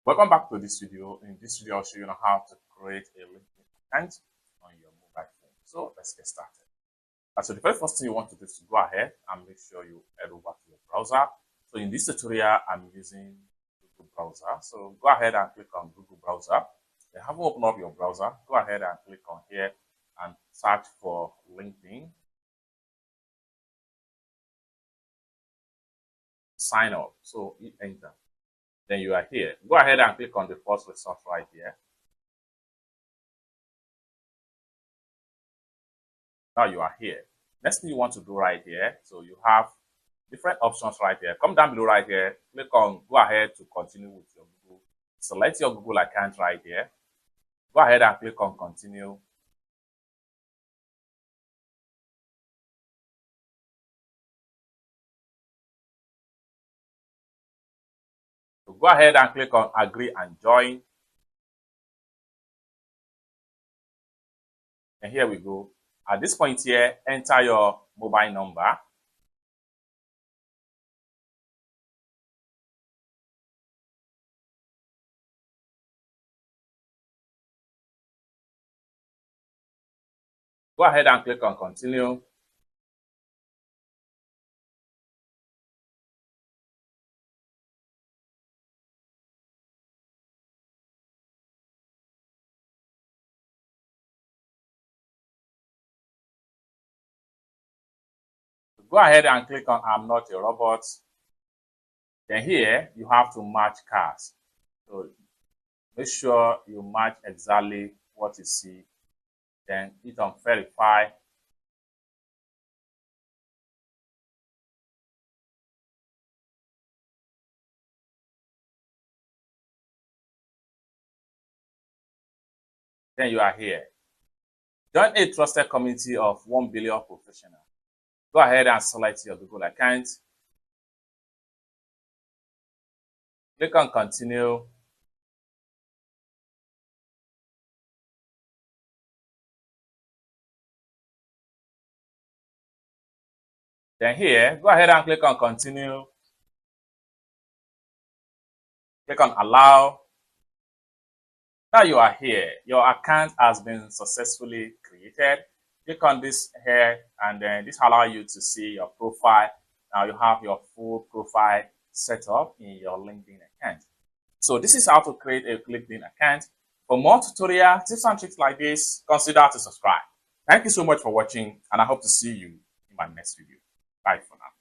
Welcome back to this video. In this video, I'll show you how to create a LinkedIn account on your mobile phone. So let's get started. So the very first thing you want to do is to go ahead and make sure you head over to your browser. So in this tutorial, I'm using Google Browser. So go ahead and click on Google Browser. Then have open up your browser. Go ahead and click on here and search for LinkedIn. Sign up. So hit enter. Then you are here. Go ahead and click on the first result right here. Now you are here. Next thing you want to do right here, so you have different options right here. Come down below right here, click on go ahead to continue with your Google. Select your Google account right here. Go ahead and click on continue. So go ahead and click on agree and join. And here we go. At this point here, enter your mobile number. Go ahead and click on continue. Go ahead and click on I'm not a robot. Then here you have to match cars. So make sure you match exactly what you see. Then hit on verify. Then you are here. Join a trusted community of 1 billion professionals. Go ahead and select your Google account. Click on continue. Then here, go ahead and click on continue. Click on allow. Now you are here. Your account has been successfully created. Click on this here and then this allows you to see your profile. Now you have your full profile set up in your LinkedIn account. So this is how to create a LinkedIn account. For more tutorial tips and tricks like this, consider to subscribe. Thank you so much for watching and I hope to see you in my next video. Bye for now.